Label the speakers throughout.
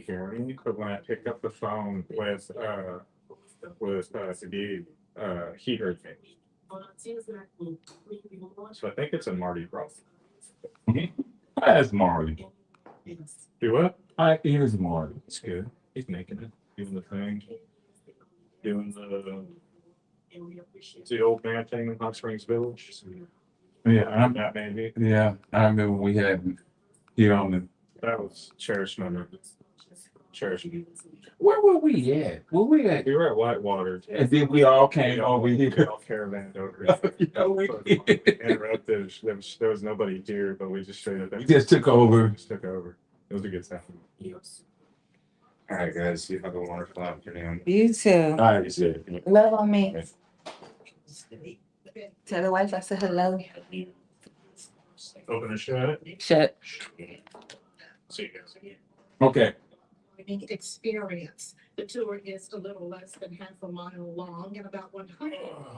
Speaker 1: hear me, but when I pick up the phone with the he heard me. So I think it's a Marty Roth.
Speaker 2: That's Marty.
Speaker 1: Do what?
Speaker 2: I is Marty.
Speaker 1: It's good. He's making it, doing the thing, doing the old man thing in Hot Springs Village.
Speaker 2: Yeah,
Speaker 1: That maybe.
Speaker 2: yeah. I remember we had here on the.
Speaker 1: That was cherished memory. Cherished.
Speaker 2: Where were we at? Where we at?
Speaker 1: We were at Whitewater.
Speaker 2: And then we all came over
Speaker 1: We
Speaker 2: here.
Speaker 1: all caravanned over.
Speaker 2: Yeah, we
Speaker 1: So
Speaker 2: did.
Speaker 1: interrupted. There was nobody here, but we just straight up.
Speaker 2: We just took over.
Speaker 1: Just took over. It was a good time.
Speaker 3: All right, guys. You have a wonderful afternoon.
Speaker 4: You too.
Speaker 2: All right, you said.
Speaker 4: Love on me. Tell the wife I said hello.
Speaker 1: Open and shut.
Speaker 4: Shut.
Speaker 1: See you guys.
Speaker 2: Okay.
Speaker 5: Experience. The tour is a little less than half a mile long and about 100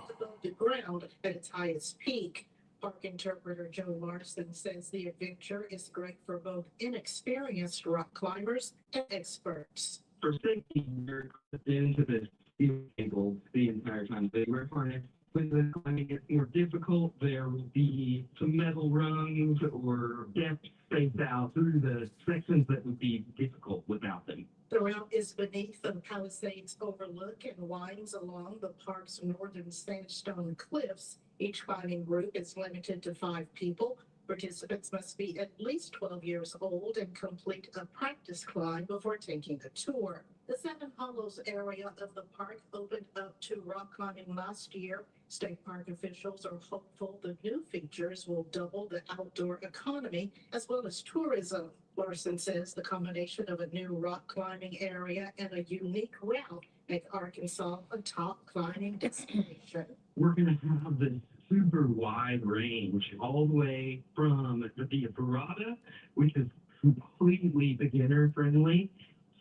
Speaker 5: above the ground at its highest peak. Park interpreter Joe Larson says the adventure is great for both inexperienced rock climbers and experts.
Speaker 6: For safety, you're into the steel cable the entire time they were harnessed. When the climbing gets more difficult, there will be some metal rungs or depth spaced out through the sections that would be difficult without them.
Speaker 5: The route is beneath the Palisades Overlook and winds along the park's northern sandstone cliffs. Each climbing group is limited to 5 people. Participants must be at least 12 years old and complete a practice climb before taking the tour. The Seven Hollows area of the park opened up to rock climbing last year. State park officials are hopeful the new features will double the outdoor economy as well as tourism. Larson says the combination of a new rock climbing area and a unique route make Arkansas a top climbing destination.
Speaker 6: We're going to have this super wide range all the way from the Barada, which is completely beginner friendly,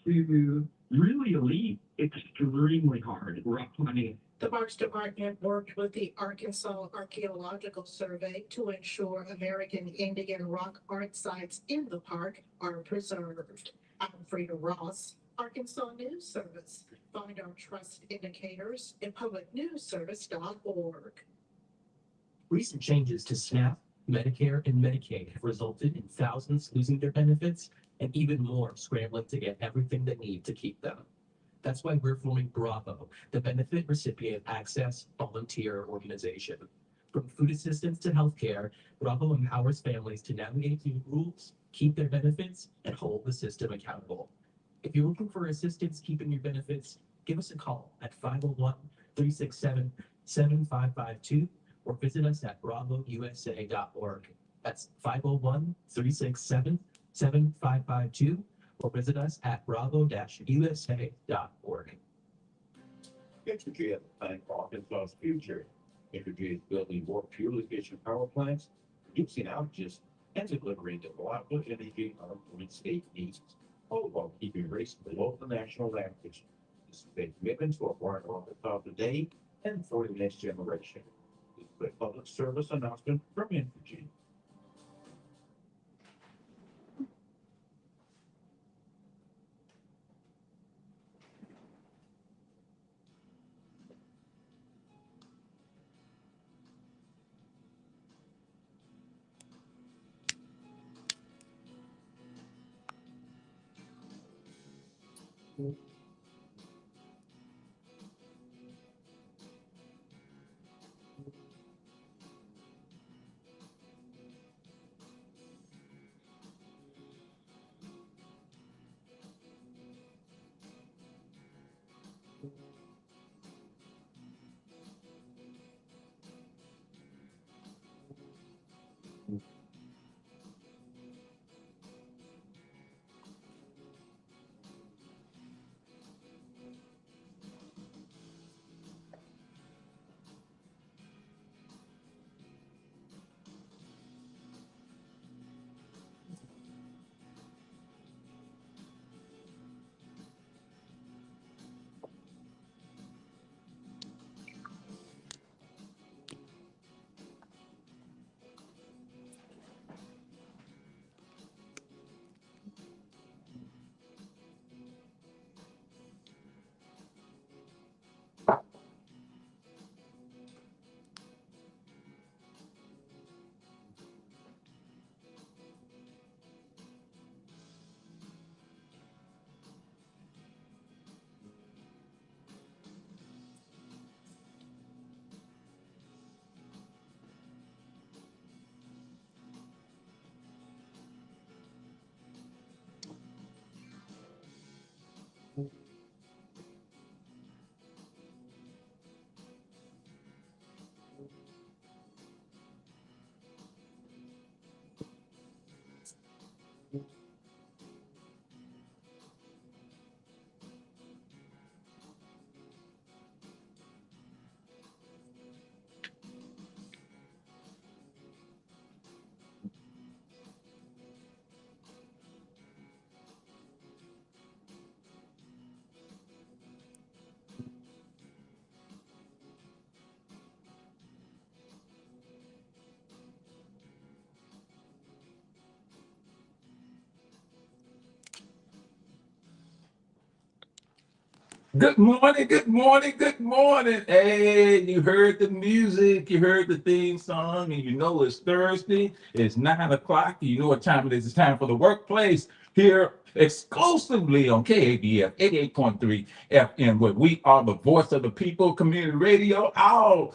Speaker 6: to really elite, extremely hard rock climbing.
Speaker 5: The Parks Department worked with the Arkansas Archaeological Survey to ensure American Indian rock art sites in the park are preserved. I'm Frida Ross, Arkansas News Service. Find our trust indicators at publicnewsservice.org.
Speaker 7: Recent changes to SNAP, Medicare, and Medicaid have resulted in thousands losing their benefits and even more scrambling to get everything they need to keep them. That's why we're forming Bravo, the Benefit Recipient Access Volunteer Organization. From food assistance to healthcare, Bravo empowers families to navigate new rules, keep their benefits, and hold the system accountable. If you're looking for assistance keeping your benefits, give us a call at 501-367-7552 or visit us at bravousa.org. That's 501-367-7552 or visit us at bravo-usa.org.
Speaker 8: Entergy at the time for Arkansas's future. Entergy is building more fuel efficient power plants, reducing outages, and delivering reliable energy our joint state needs, all while keeping rates below the national average. This is a commitment to acquire Arkansas today and for the next generation. This is a public service announcement from Entergy.
Speaker 2: Good morning, good morning, good morning. Hey, you heard the music, you heard the theme song, and you know it's Thursday. It's 9 o'clock. You know what time it is. It's time for the workplace here exclusively on KABF 88.3 FM, where we are the voice of the people, community radio. I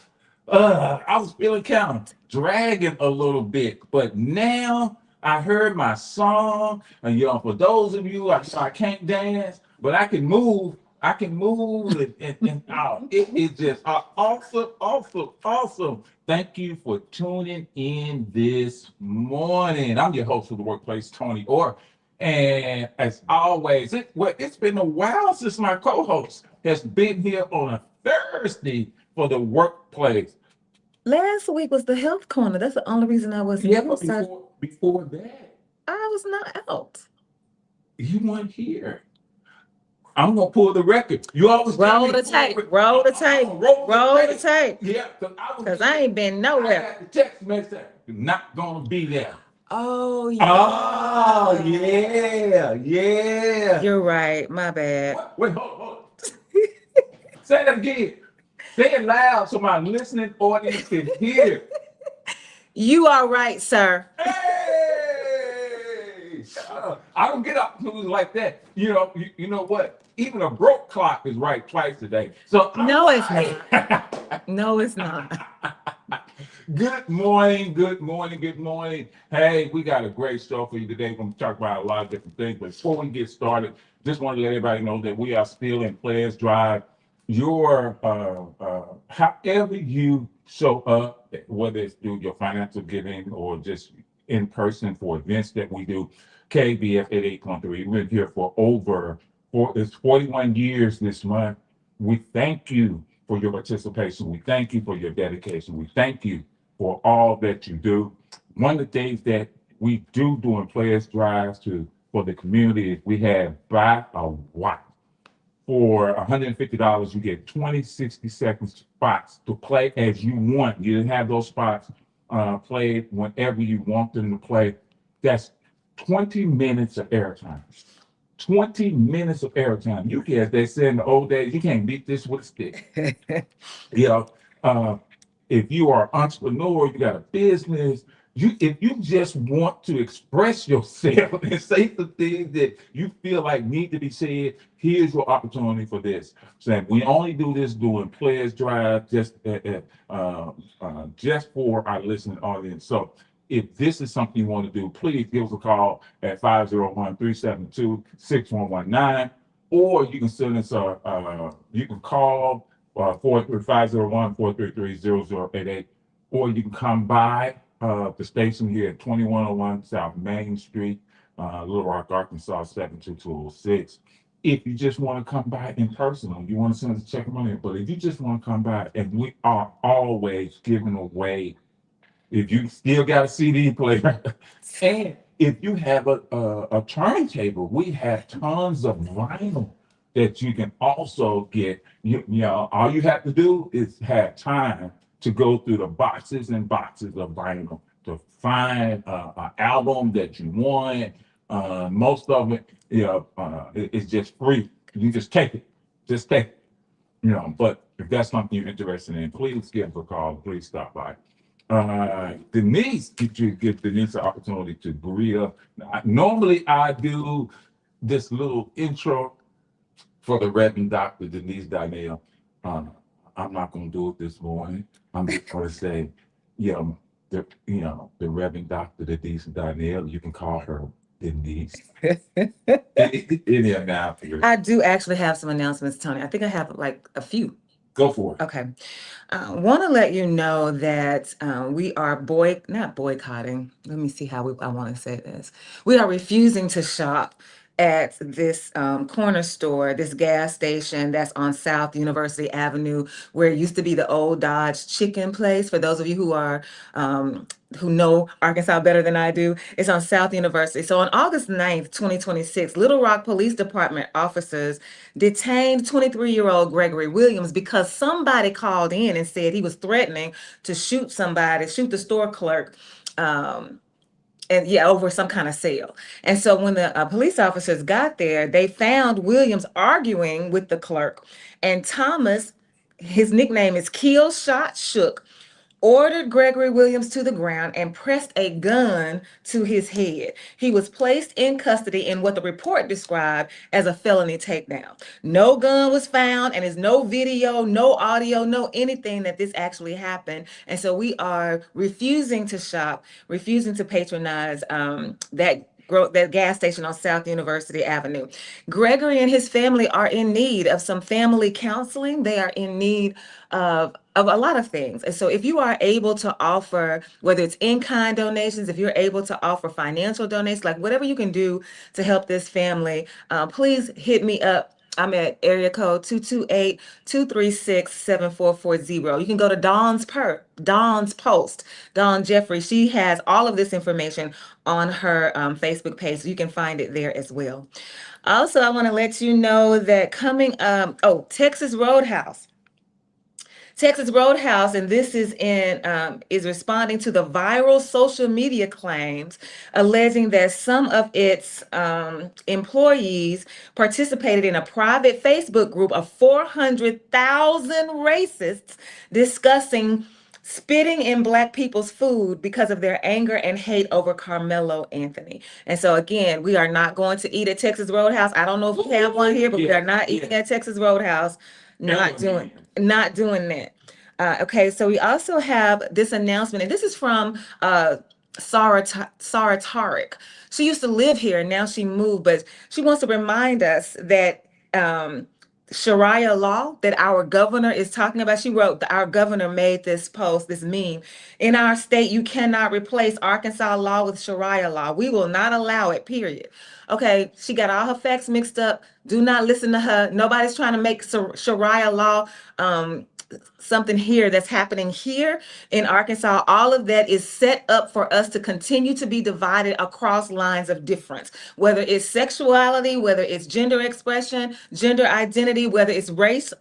Speaker 2: was feeling kind of dragging a little bit, but now I heard my song. And for those of you, I can't dance, but I can move. I can move and out. It is just awesome, awesome, awesome. Thank you for tuning in this morning. I'm your host of the workplace, Toney Orr. And as always, it's been a while since my co-host has been here on a Thursday for the workplace.
Speaker 4: Last week was the health corner. That's the only reason I wasn't
Speaker 2: Yeah,
Speaker 4: here.
Speaker 2: but
Speaker 4: So
Speaker 2: before that,
Speaker 4: I was not out.
Speaker 2: you weren't here. I'm gonna pull the record. You always tell
Speaker 4: Roll
Speaker 2: me
Speaker 4: the
Speaker 2: pull
Speaker 4: tape.
Speaker 2: it.
Speaker 4: Roll the tape.
Speaker 2: Roll
Speaker 4: Roll the tape.
Speaker 2: Yeah,
Speaker 4: Cause I ain't been
Speaker 2: I
Speaker 4: nowhere.
Speaker 2: got the text message. You're not gonna be there.
Speaker 4: Oh yeah.
Speaker 2: Oh yeah.
Speaker 4: You're right. My bad.
Speaker 2: Wait, hold. Say that again. Say it loud so my listening audience can hear.
Speaker 4: You are right, sir.
Speaker 2: Hey! I don't get opportunities like that. You know what? Even a broke clock is right twice a day. So
Speaker 4: No, it's not. No, it's not.
Speaker 2: Good morning, good morning, good morning. Hey, we got a great show for you today. We're going to talk about a lot of different things. But before we get started, just want to let everybody know that we are still in Players Drive. However you show up, whether it's through your financial giving or just in person for events that we do, KBF 88.3. We've been here for it's 41 years this month. We thank you for your participation. We thank you for your dedication. We thank you for all that you do. One of the things that we do during Players Drives for the community is we have buy a watch. For $150, you get 20, 60-second spots to play as you want. You have those spots played whenever you want them to play. That's 20 minutes of airtime. 20 minutes of airtime. You can, as they said in the old days, you can't beat this with a stick. If you are an entrepreneur, you got a business, if you just want to express yourself and say the things that you feel like need to be said, here's your opportunity for this. So we only do this during Players Drive, just for our listening audience. So if this is something you want to do, please give us a call at 501-372-6119, or you can send us you can call 501-433-0088, or you can come by the station here at 2101 South Main Street, Little Rock, Arkansas, 72206. If you just want to come by in person, or you want to send us a check money, but if you just want to come by, and we are always giving away, if you still got a CD player, and if you have a turntable, we have tons of vinyl that you can also get. All you have to do is have time to go through the boxes and boxes of vinyl to find an album that you want. Most of it, it's just free. You just take it. Just take it. But if that's something you're interested in, please give us a call. Please stop by. Denise, give Denise the opportunity to greet. Normally, I do this little intro for the Reverend Dr. Denise Donnell. I'm not going to do it this morning. I'm just going to say, the Reverend Dr. Denise Donnell. You can call her Denise. Any announcements?
Speaker 4: I do actually have some announcements, Tony. I think I have like a few.
Speaker 2: Go for it.
Speaker 4: Okay. I want to let you know that we are not boycotting. Let me see how I want to say this. We are refusing to shop at this corner store, this gas station that's on South University Avenue, where it used to be the old Dodge chicken place. For those of you who know Arkansas better than I do, it's on South University. So on August 9th, 2026, Little Rock Police Department officers detained 23-year-old Gregory Williams because somebody called in and said he was threatening to shoot somebody, shoot the store clerk. And yeah, over some kind of sale. And so when the police officers got there, they found Williams arguing with the clerk. And Thomas, his nickname is Kill Shot Shook, ordered Gregory Williams to the ground and pressed a gun to his head. He was placed in custody in what the report described as a felony takedown. No gun was found, and there's no video, no audio, no anything that this actually happened. And so we are refusing to shop, refusing to patronize that gas station on South University Avenue. Gregory and his family are in need of some family counseling. They are in need of a lot of things. And so if you are able to offer, whether it's in-kind donations, if you're able to offer financial donations, like whatever you can do to help this family, please hit me up. I'm at area code 228-236-7440. You can go to Dawn's post, Dawn Jeffrey. She has all of this information on her Facebook page, so you can find it there as well. Also, I want to let you know that coming up, Texas Roadhouse, and this is responding to the viral social media claims alleging that some of its employees participated in a private Facebook group of 400,000 racists discussing spitting in Black people's food because of their anger and hate over Carmelo Anthony. And so again, we are not going to eat at Texas Roadhouse. I don't know if we have one here, but we are not eating at Texas Roadhouse. Not doing that. Okay, so we also have this announcement, and this is from Sarah Tariq. She used to live here, and now she moved, but she wants to remind us that Sharia law that our governor is talking about. She wrote, our governor made this post, this meme. In our state, you cannot replace Arkansas law with Sharia law. We will not allow it, period. Okay, she got all her facts mixed up. Do not listen to her. Nobody's trying to make Sharia law something here that's happening here in Arkansas. All of that is set up for us to continue to be divided across lines of difference, whether it's sexuality, whether it's gender expression, gender identity, whether it's race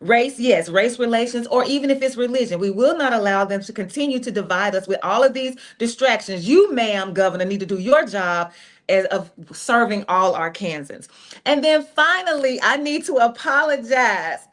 Speaker 4: relations, or even if it's religion. We will not allow them to continue to divide us with all of these distractions. You, ma'am, governor, need to do your job of serving all Arkansans. And then finally, I need to apologize.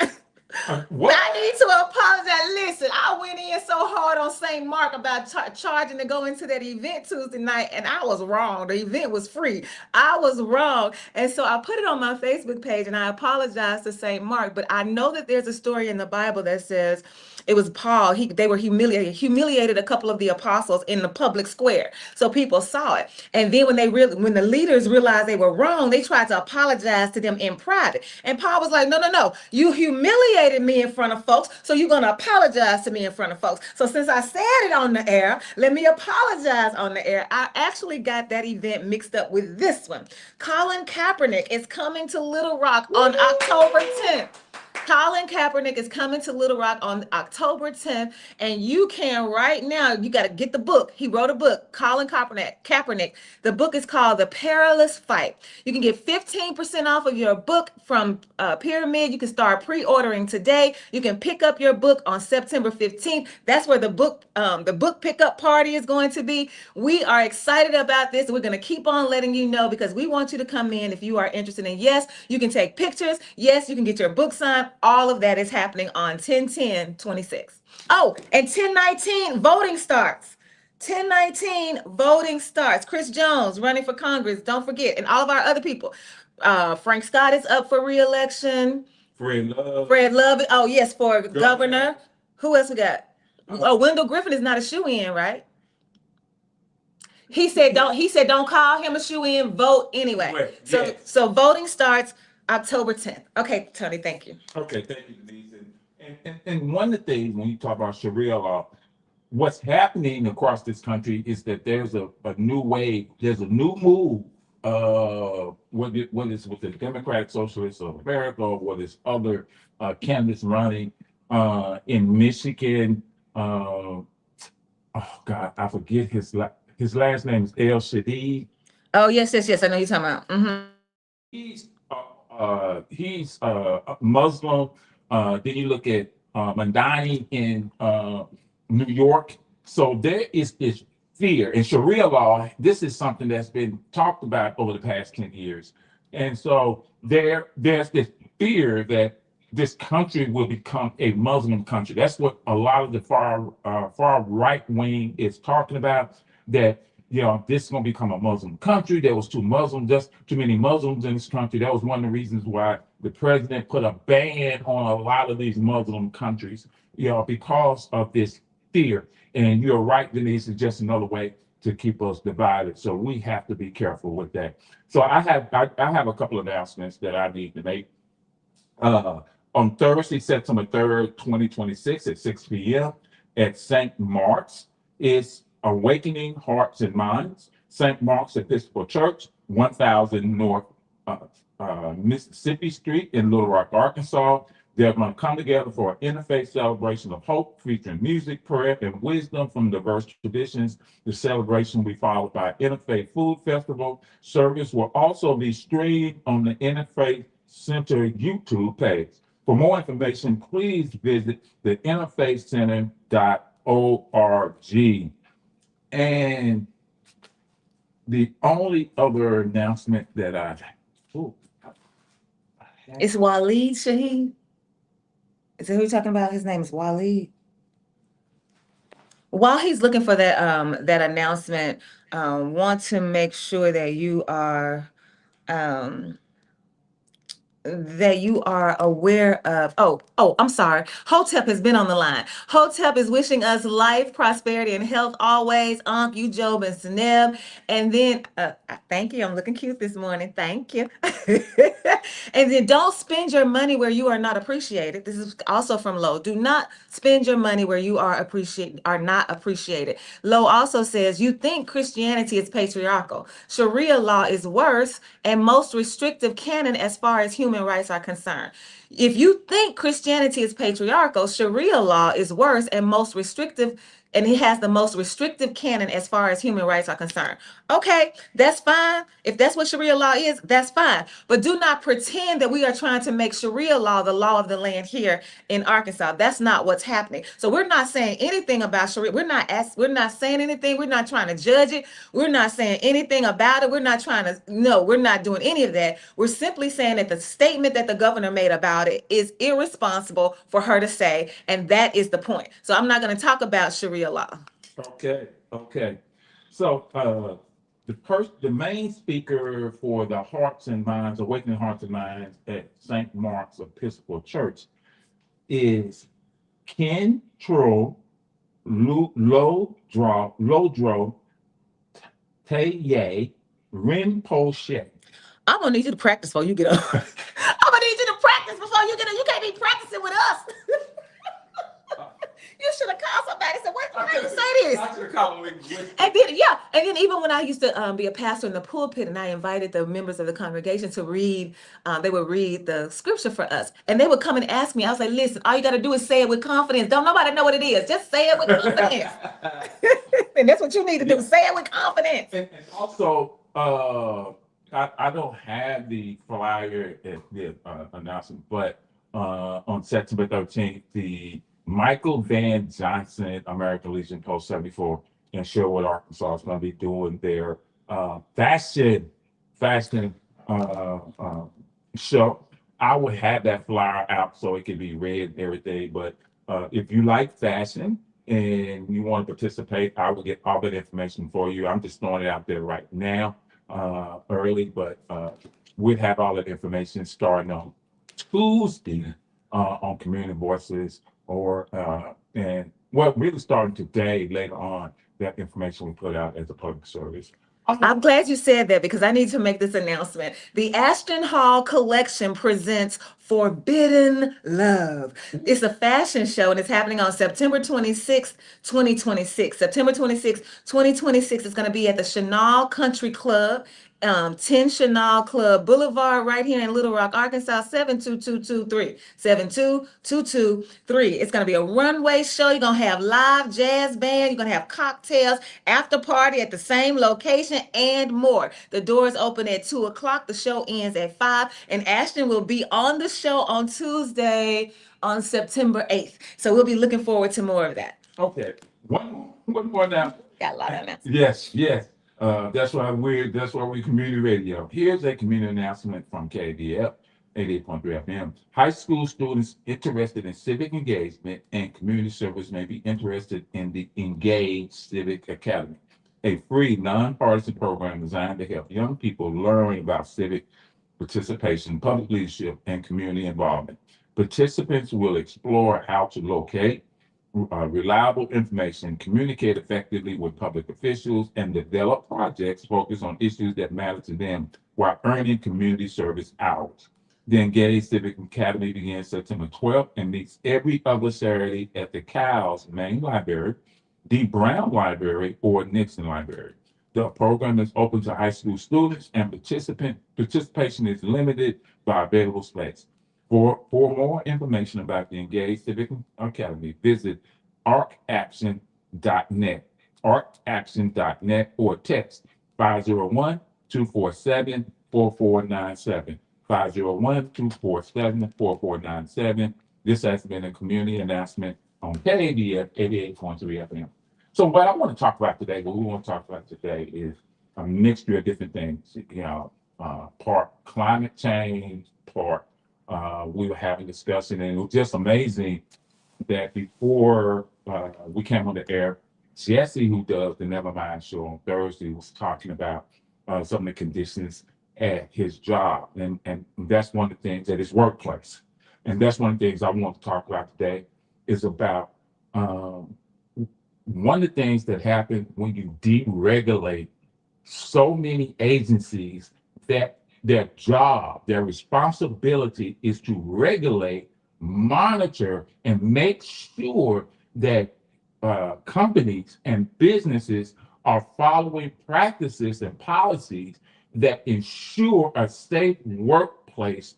Speaker 2: What?
Speaker 4: I need to apologize. Listen, I went in so hard on St. Mark about charging to go into that event Tuesday night, and I was wrong. The event was free. I was wrong. And so I put it on my Facebook page, and I apologized to St. Mark. But I know that there's a story in the Bible that says it was Paul. They were humiliated a couple of the apostles in the public square. So people saw it. And then when the leaders realized they were wrong, they tried to apologize to them in private. And Paul was like, no. You humiliated me in front of folks, so you're going to apologize to me in front of folks. So since I said it on the air, let me apologize on the air. I actually got that event mixed up with this one. Colin Kaepernick is coming to Little Rock on October 10th. Colin Kaepernick is coming to Little Rock on October 10th, and you can right now, you got to get the book. He wrote a book, Colin Kaepernick. The book is called The Perilous Fight. You can get 15% off of your book from Pyramid. You can start pre-ordering today. You can pick up your book on September 15th. That's where the book pickup party is going to be. We are excited about this. We're going to keep on letting you know because we want you to come in if you are interested in. Yes, you can take pictures. Yes, you can get your book signed. All of that is happening on 10/10/26. Oh, and 10/19 voting starts. 10/19 voting starts. Chris Jones running for Congress. Don't forget, and all of our other people. Frank Scott is up for re-election.
Speaker 2: Fred
Speaker 4: Love. Oh yes, for governor. Who else we got? Oh, Wendell Griffin is not a shoe-in, right? He said don't call him a shoe-in, vote anyway.
Speaker 2: Right,
Speaker 4: So
Speaker 2: yes.
Speaker 4: so voting starts October 10th. Okay, Tony, thank you.
Speaker 2: Okay, thank you, Denise. And one of the things when you talk about Sharia law, what's happening across this country is that there's a new wave, there's a new move, whether it's with the Democratic Socialists of America or whether it's other candidates running in Michigan. Oh God, I forget his last name is El Shadid.
Speaker 4: Oh, yes, I know you're talking about.
Speaker 2: He's a Muslim. Then you look at Mandani in New York. So there is this fear in Sharia law. This is something that's been talked about over the past 10 years. And so there's this fear that this country will become a Muslim country. That's what a lot of the far right wing is talking about, that this is going to become a Muslim country. There was too many Muslims in this country. That was one of the reasons why the president put a ban on a lot of these Muslim countries, because of this fear. And you're right, Denise, it's just another way to keep us divided. So we have to be careful with that. So I have a couple of announcements that I need to make. On Thursday, September 3rd, 2026 at 6 p.m. at St. Mark's is Awakening Hearts and Minds. St. Mark's Episcopal Church, 1000 North Mississippi Street in Little Rock, Arkansas. They're going to come together for an interfaith celebration of hope, featuring music, prayer, and wisdom from diverse traditions. The celebration will be followed by an interfaith food festival. Service will also be streamed on the Interfaith Center YouTube page. For more information, please visit the interfaithcenter.org. And the only other announcement that
Speaker 4: It's Waleed Shaheed. Is that who you're talking about? His name is Waleed. While he's looking for that announcement, want to make sure that you are aware of. I'm sorry. Hotep has been on the line. Hotep is wishing us life, prosperity, and health always. You, Job, and Seneb. And then, thank you. I'm looking cute this morning. Thank you. And then don't spend your money where you are not appreciated. This is also from Lo. Do not spend your money where you are not appreciated. Lo also says, you think Christianity is patriarchal. Sharia law is worse and most restrictive canon as far as human rights are concerned. If you think Christianity is patriarchal, Sharia law is worse and most restrictive, and it has the most restrictive canon as far as human rights are concerned. Okay, that's fine. If that's what Sharia law is, that's fine. But do not pretend that we are trying to make Sharia law the law of the land here in Arkansas. That's not what's happening. So we're not saying anything about Sharia. We're not saying anything. We're not trying to judge it. We're not saying anything about it. We're not doing any of that. We're simply saying that the statement that the governor made about it is irresponsible for her to say, and that is the point. So I'm not going to talk about Sharia law.
Speaker 2: Okay. So the main speaker for the Hearts and Minds, Awakening Hearts and Minds at St. Mark's Episcopal Church is Ken Tro Lodro Taye Rinpoche.
Speaker 4: I'm gonna need you to practice before you get up. I'm gonna need you to practice before you get up. You can't be practicing with us. You should have called somebody and said, "Wait, why you say this?"
Speaker 2: I should have called him.
Speaker 4: And then even when I used to be a pastor in the pulpit, and I invited the members of the congregation to read, they would read the scripture for us, and they would come and ask me. I was like, "Listen, all you got to do is say it with confidence. Don't nobody know what it is. Just say it with confidence." And that's what you need to do. Say it with confidence.
Speaker 2: And also, I don't have the flyer at the announcement, but on September 13th, the Michael Van Johnson American Legion Post 74 in Sherwood, Arkansas is going to be doing their fashion show. I would have that flyer out so it can be read and everything. But if you like fashion and you want to participate, I will get all that information for you. I'm just throwing it out there right now, early, but we'll have all that information starting on Tuesday on Community Voices, really starting today later on that information we put out as a public service.
Speaker 4: I'm glad you said that because I need to make this announcement. The Ashton Hall Collection presents Forbidden Love. It's a fashion show and it's happening on September 26th, 2026. September 26th, 2026 is going to be at the Chenal Country Club, 10 Chenal Club Boulevard, right here in Little Rock, Arkansas, 72223. 72223. It's going to be a runway show. You're going to have live jazz band. You're going to have cocktails, after party at the same location, and more. The doors open at 2 o'clock. The show ends at 5. And Ashton will be on the show on Tuesday on September 8th. So we'll be looking forward to more of that.
Speaker 2: Okay, one more now.
Speaker 4: Got a lot of announcements.
Speaker 2: Yes. That's why we're community radio. Here's a community announcement from KABF 88.3 FM. High school students interested in civic engagement and community service may be interested in the Engage Civic Academy, a free nonpartisan program designed to help young people learn about civic participation, public leadership, and community involvement. Participants will explore how to locate reliable information, communicate effectively with public officials, and develop projects focused on issues that matter to them while earning community service hours. The Engage Civic Academy begins September 12th and meets every other Saturday at the Cow's main library, the Brown Library, or Nixon Library. The program is open to high school students and participation is limited by available space. For more information about the Engage Civic Academy, visit arcaction.net, or text 501-247-4497, 501-247-4497. This has been a community announcement on KABF 88.3 FM. So what I want to talk about today, is a mixture of different things, part climate change, part we were having discussion, and it was just amazing that before we came on the air, Jesse, who does the Nevermind show on Thursday, was talking about some of the conditions at his job, and that's one of the things at his workplace, and that's one of the things I want to talk about today is about one of the things that happen when you deregulate so many agencies that their job, their responsibility is to regulate, monitor, and make sure that companies and businesses are following practices and policies that ensure a safe workplace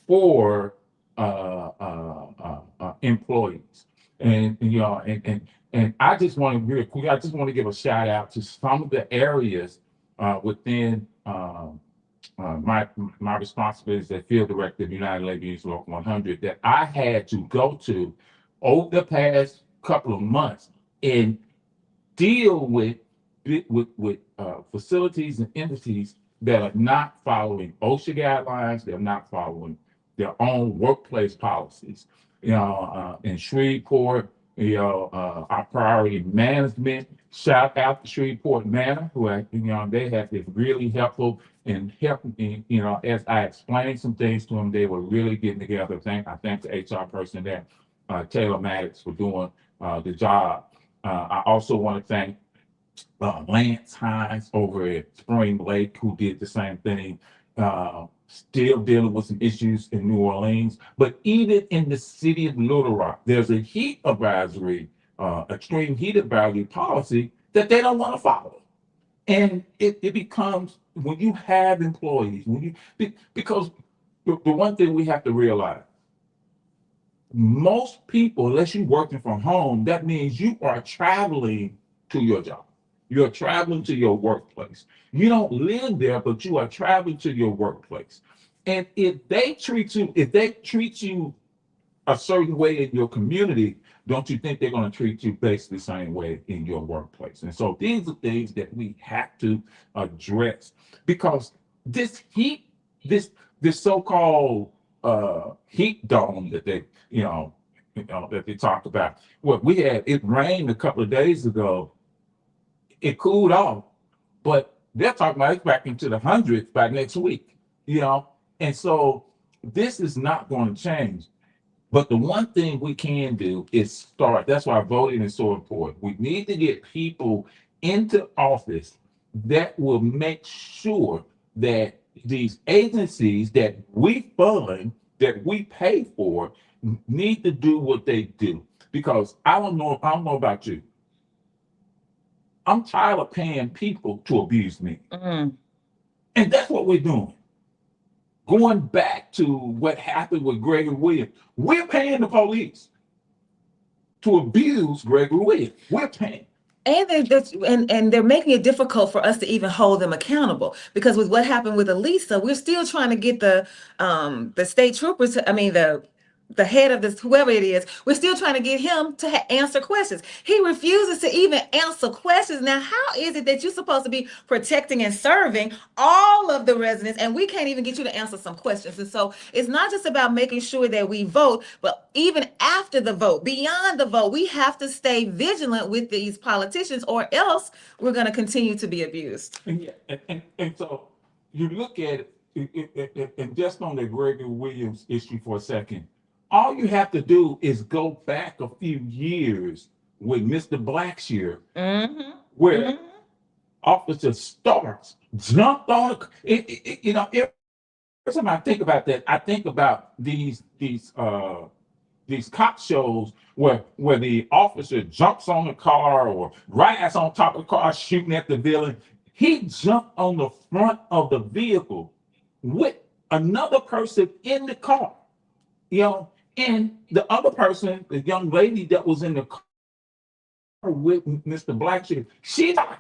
Speaker 2: for employees. And I just want to real quick, I just want to give a shout out to some of the areas within my responsibilities as field director of United Labor Unions Local 100 that I had to go to over the past couple of months and deal with facilities and entities that are not following OSHA guidelines, they're not following their own workplace policies. In Shreveport, our priority management, shout out to Shreveport Manor, who they have been really helpful in helping, as I explained some things to them, they were really getting together. I thank the HR person there, Taylor Maddox, for doing the job. I also want to thank Lance Hines over at Spring Lake, who did the same thing, still dealing with some issues in New Orleans. But even in the city of Little Rock, there's a heat advisory, extreme heat advisory policy that they don't want to follow. And it becomes, when you have employees, because the one thing we have to realize, most people, unless you're working from home, that means you are traveling to your job. You're traveling to your workplace. You don't live there, but you are traveling to your workplace. And if they treat you a certain way in your community, don't you think they're going to treat you basically the same way in your workplace? And so these are things that we have to address, because this heat, this so-called heat dome that they, that they talk about. Well, it rained a couple of days ago. It cooled off, but they're talking about it's back into the hundreds by next week, and so this is not going to change. But the one thing we can do is start. That's why voting is so important. We need to get people into office that will make sure that these agencies that we fund, that we pay for, need to do what they do. Because I don't know about you. I'm tired of paying people to abuse me.
Speaker 4: Mm.
Speaker 2: And that's what we're doing. Going back to what happened with Gregory Williams, we're paying the police to abuse Gregory Williams. We're paying.
Speaker 4: And they're making it difficult for us to even hold them accountable because with what happened with Elisa, we're still trying to get the state troopers. The head of this, whoever it is, we're still trying to get him to answer questions. He refuses to even answer questions. Now, how is it that you're supposed to be protecting and serving all of the residents and we can't even get you to answer some questions? And so it's not just about making sure that we vote, but even after the vote, beyond the vote, we have to stay vigilant with these politicians or else we're going to continue to be abused.
Speaker 2: And, yeah, and so you look at it, and just on the Gregory Williams issue for a second, all you have to do is go back a few years with Mr. Blackshear, where Officer Starks jumped on. Every time I think about that, I think about these cop shows where the officer jumps on the car or rides on top of the car shooting at the villain. He jumped on the front of the vehicle with another person in the car, and the other person, the young lady that was in the car with Mr. Blackshear, she died.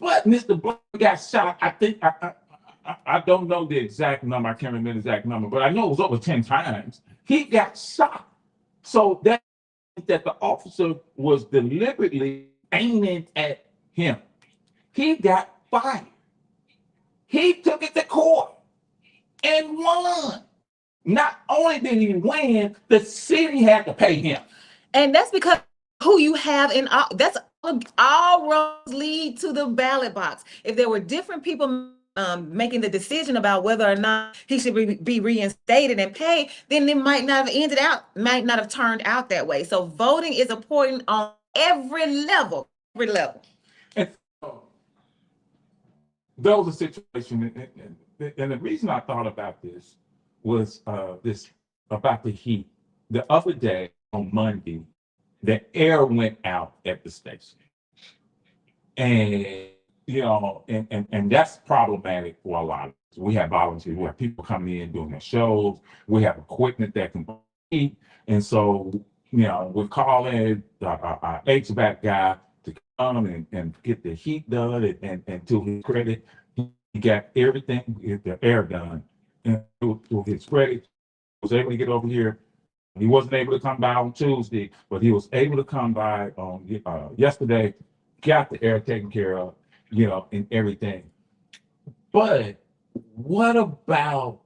Speaker 2: But Mr. Black got shot. I think I don't know the exact number. I can't remember the exact number, but I know it was over 10 times. He got shot. So that the officer was deliberately aiming at him. He got fired. He took it to court and won. Not only did he win, the city had to pay him.
Speaker 4: And that's because who you have in that's all roads lead to the ballot box. If there were different people making the decision about whether or not he should be reinstated and paid, then it might not have turned out that way. So voting is important on every level.
Speaker 2: And so, there was a situation, and the reason I thought about this was this about the heat. The other day on Monday, the air went out at the station, and and that's problematic for a lot of us. We have volunteers, we have people coming in doing their shows, we have equipment that can heat, and so we're calling our HVAC guy to come and get the heat done, and to his credit, he got everything, the air done, and to his credit, he was able to get over here. He wasn't able to come by on Tuesday, but he was able to come by on yesterday, got the air taken care of, and everything. But what about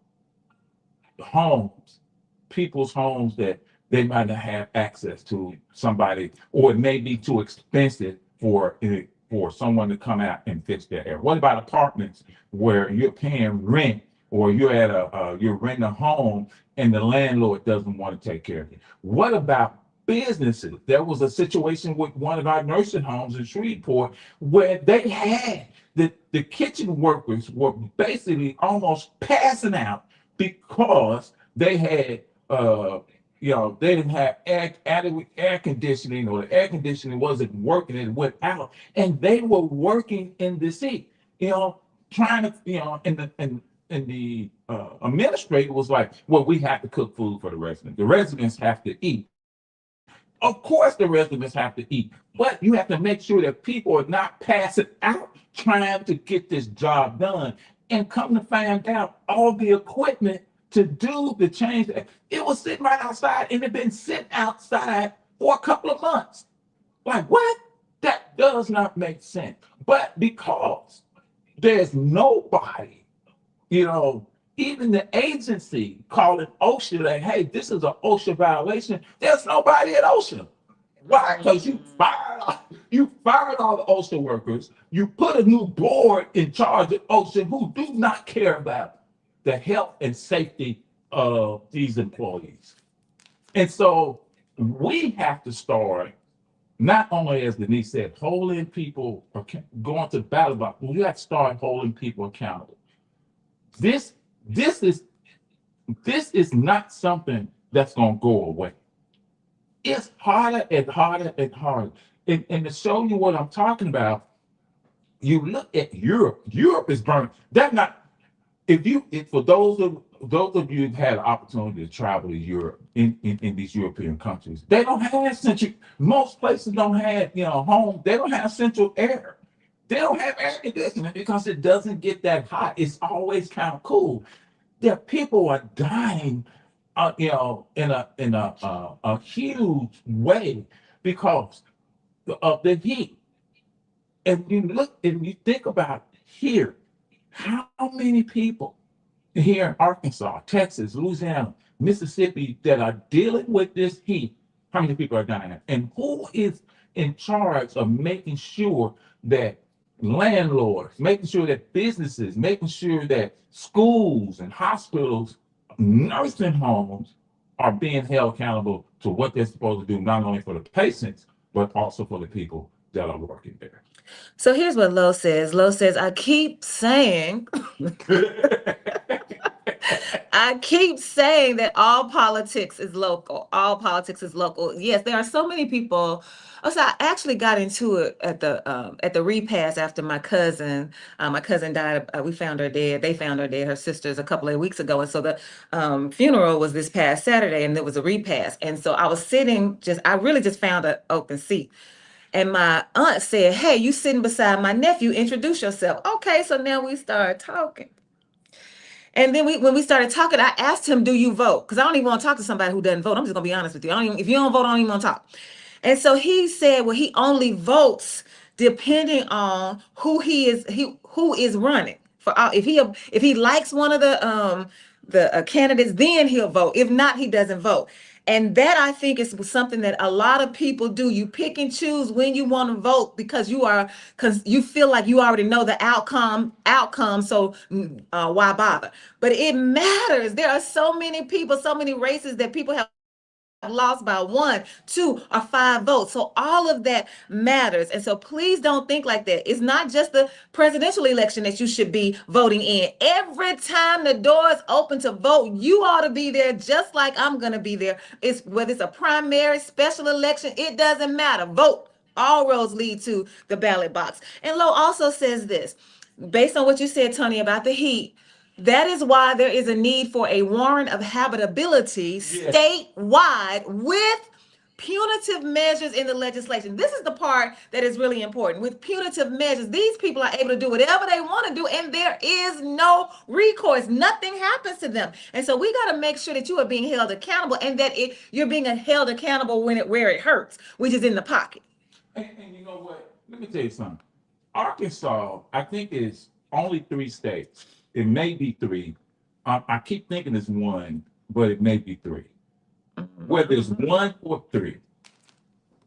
Speaker 2: homes, people's homes that they might not have access to somebody, or it may be too expensive for someone to come out and fix their air? What about apartments where you're paying rent, or you're at you're renting a home and the landlord doesn't want to take care of it? What about businesses? There was a situation with one of our nursing homes in Shreveport where they had the kitchen workers were basically almost passing out because they had they didn't have adequate air conditioning, or the air conditioning wasn't working and it went out, and they were working in the heat, trying to, and the administrator was like, well, we have to cook food for the residents. The residents have to eat. Of course, the residents have to eat, but you have to make sure that people are not passing out trying to get this job done. And come to find out, all the equipment to do the change, it was sitting right outside, and it had been sitting outside for a couple of months. Like, what? That does not make sense. But because there's nobody, even the agency calling OSHA that, hey, this is an OSHA violation, there's nobody at OSHA. Why? Because you fired all the OSHA workers. You put a new board in charge of OSHA who do not care about the health and safety of these employees. And so we have to start, not only as Denise said, holding people, going to the battle box, we have to start holding people accountable. This, this is, this is not something that's going to go away. It's harder and harder and harder. And to show you what I'm talking about, you look at Europe. Europe is burning. They're not. If for those of you who've had an opportunity to travel to Europe in these European countries, they don't have central. Most places don't have home. They don't have central air. They don't have air conditioning because it doesn't get that hot. It's always kind of cool. There people are dying, in a huge way because of the heat. And you look and you think about here, how many people here in Arkansas, Texas, Louisiana, Mississippi that are dealing with this heat, how many people are dying? And who is in charge of making sure that landlords, making sure that businesses, making sure that schools and hospitals, nursing homes are being held accountable to what they're supposed to do, not only for the patients, but also for the people that are working there.
Speaker 4: So here's what Lo says. Lo says, I keep saying that all politics is local. All politics is local. Yes, there are so many people. Oh, so I actually got into it at the repast after my cousin died. We found her dead. They found her dead. Her sisters a couple of weeks ago, and so the funeral was this past Saturday, and there was a repast. And so I was sitting. I really just found an open seat. And my aunt said, hey, you sitting beside my nephew, introduce yourself. Okay, so now we started talking. And then when we started talking, I asked him, do you vote? Because I don't even want to talk to somebody who doesn't vote. I'm just going to be honest with you. If you don't vote, I don't even want to talk. And so he said, well, he only votes depending on who is running. If he likes one of the candidates, then he'll vote. If not, he doesn't vote. And that, I think, is something that a lot of people do. You pick and choose when you want to vote because you feel like you already know the outcome. So why bother? But it matters. There are so many people, so many races that people have lost by 1, 2, or 5 votes. So all of that matters. And so please don't think like that. It's not just the presidential election that you should be voting in. Every time the doors open to vote, you ought to be there just like I'm going to be there. Whether it's a primary, special election, it doesn't matter. Vote. All roads lead to the ballot box. And Lo also says this, based on what you said, Toney, about the heat, that is why there is a need for a warrant of habitability statewide with punitive measures in the legislation. This is the part that is really important. With punitive measures, these people are able to do whatever they want to do, and there is no recourse. Nothing happens to them. And so we got to make sure that you are being held accountable, and that you're being held accountable where it hurts, which is in the pocket.
Speaker 2: And you know what? Let me tell you something. Arkansas, I think, is only 3 states. It may be 3. I keep thinking it's 1, but it may be 3. Whether it's 1 or 3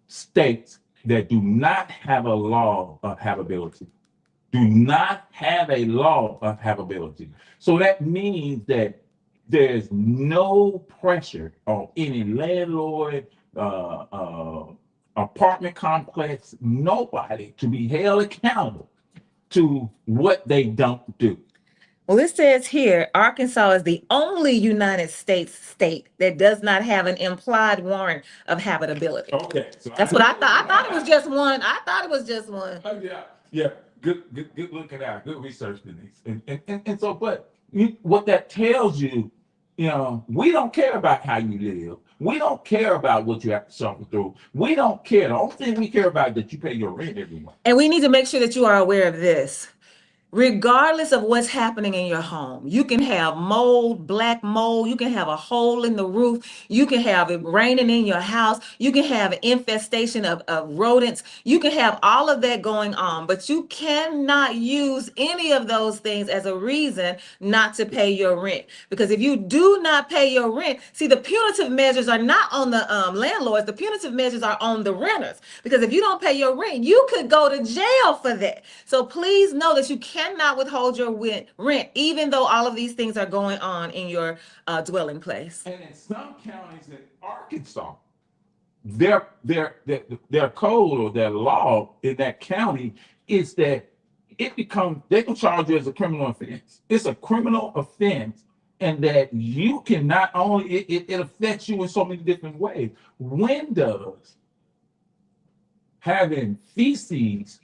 Speaker 2: states that do not have a law of habitability. Do not have a law of habitability. So that means that there's no pressure on any landlord, apartment complex, nobody to be held accountable to what they don't do.
Speaker 4: Well, it says here, Arkansas is the only United States state that does not have an implied warrant of habitability.
Speaker 2: Okay. So
Speaker 4: that's what I thought. I thought it was just one.
Speaker 2: Yeah. Good looking out. Good research, Denise. And so, but what that tells you, we don't care about how you live. We don't care about what you have to suffer through. We don't care. The only thing we care about is that you pay your rent every month.
Speaker 4: And we need to make sure that you are aware of this. Regardless of what's happening in your home, you can have mold, black mold, you can have a hole in the roof, you can have it raining in your house, you can have an infestation of rodents, you can have all of that going on, but you cannot use any of those things as a reason not to pay your rent. Because if you do not pay your rent, see, the punitive measures are not on the landlords, the punitive measures are on the renters. Because if you don't pay your rent, you could go to jail for that. So please know that you can't cannot withhold your rent, even though all of these things are going on in your dwelling place.
Speaker 2: And in some counties in Arkansas, their code or their law in that county is that they can charge you as a criminal offense. It's a criminal offense, and that you can not only it affects you in so many different ways. When does having feces,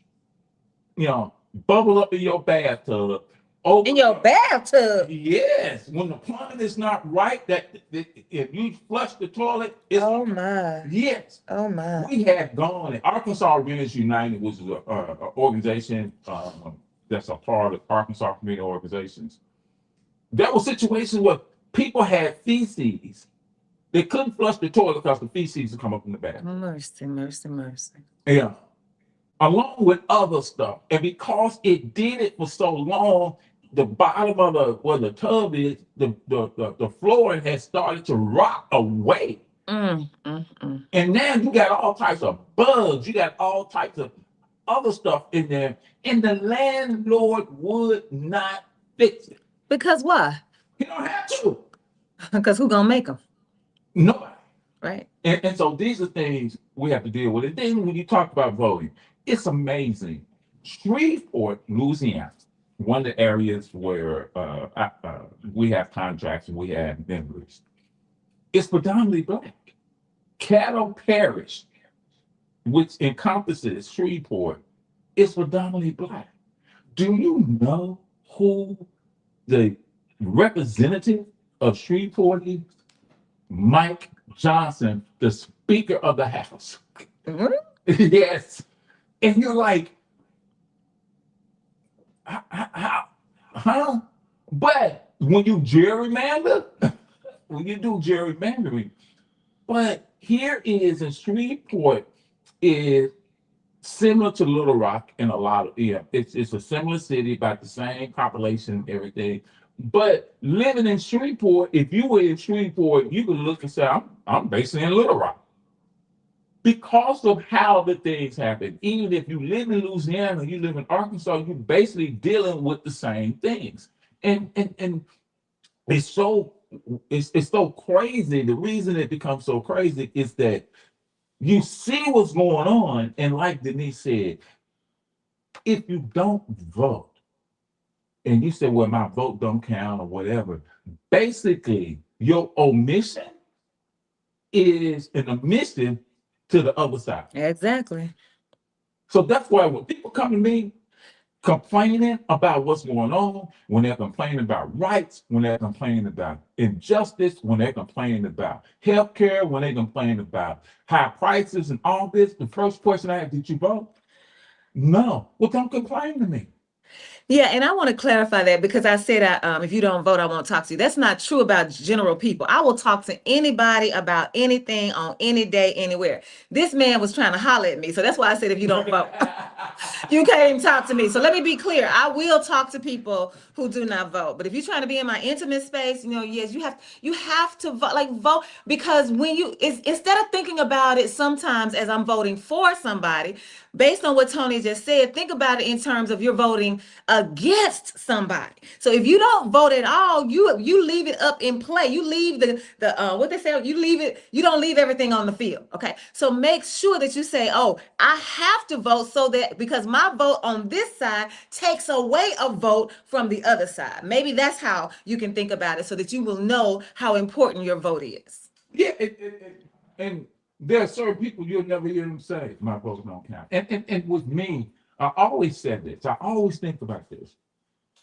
Speaker 2: bubble up in your bathtub?
Speaker 4: In your bathtub?
Speaker 2: Yes, when the plumbing is not right, that if you flush the toilet, it's
Speaker 4: Oh my.
Speaker 2: yes.
Speaker 4: Oh my.
Speaker 2: We had gone. Arkansas Renters United was an organization that's a part of Arkansas Community Organizations. There were situations where people had feces. They couldn't flush the toilet because the feces would come up in the bathroom.
Speaker 4: Mercy, mercy, mercy.
Speaker 2: Yeah. Along with other stuff. And because it did it for so long, the bottom of where the tub is, the flooring has started to rot away. And now you got all types of bugs, you got all types of other stuff in there, and the landlord would not fix it.
Speaker 4: Because why?
Speaker 2: He don't have to.
Speaker 4: Because who gonna make them?
Speaker 2: Nobody.
Speaker 4: Right.
Speaker 2: And so these are things we have to deal with. And then when you talk about voting, it's amazing. Shreveport, Louisiana, one of the areas where we have contracts and we have members, it's predominantly Black. Caddo Parish, which encompasses Shreveport, is predominantly Black. Do you know who the representative of Shreveport is? Mike Johnson, the Speaker of the House. Yes. And you're like, huh? But when you gerrymander, when you do gerrymandering, but here is in Shreveport is similar to Little Rock in a lot of, it's a similar city, about the same population, everything. But living in Shreveport, if you were in Shreveport, you could look and say, I'm basically in Little Rock. Because of how the things happen, even if you live in Louisiana, you live in Arkansas, you're basically dealing with the same things. And it's so crazy. The reason it becomes so crazy is that you see what's going on, and like Denise said, if you don't vote, and you say, well, my vote don't count or whatever, basically your omission is an omission to the other side.
Speaker 4: Exactly.
Speaker 2: So that's why when people come to me complaining about what's going on, when they're complaining about rights, when they're complaining about injustice, when they're complaining about healthcare, when they complain about high prices and all this, the first question I have, did you vote? No. Well, don't complain to me.
Speaker 4: Yeah, and I want to clarify that, because I said if you don't vote, I won't talk to you. That's not true about general people. I will talk to anybody about anything on any day, anywhere. This man was trying to holler at me, so that's why I said if you don't vote, you can't even talk to me. So let me be clear. I will talk to people who do not vote. But if you're trying to be in my intimate space, yes, you have to vote, vote, because when instead of thinking about it sometimes as I'm voting for somebody, based on what Toney just said, think about it in terms of you're voting against somebody. So if you don't vote at all, you leave it up in play. You leave the what they say, you don't leave everything on the field. Okay. So make sure that you say, oh, I have to vote, so that because my vote on this side takes away a vote from the other side. Maybe that's how you can think about it, so that you will know how important your vote is.
Speaker 2: Yeah, and there are certain people you'll never hear them say, my vote don't count. And with me, I always said this. I always think about this.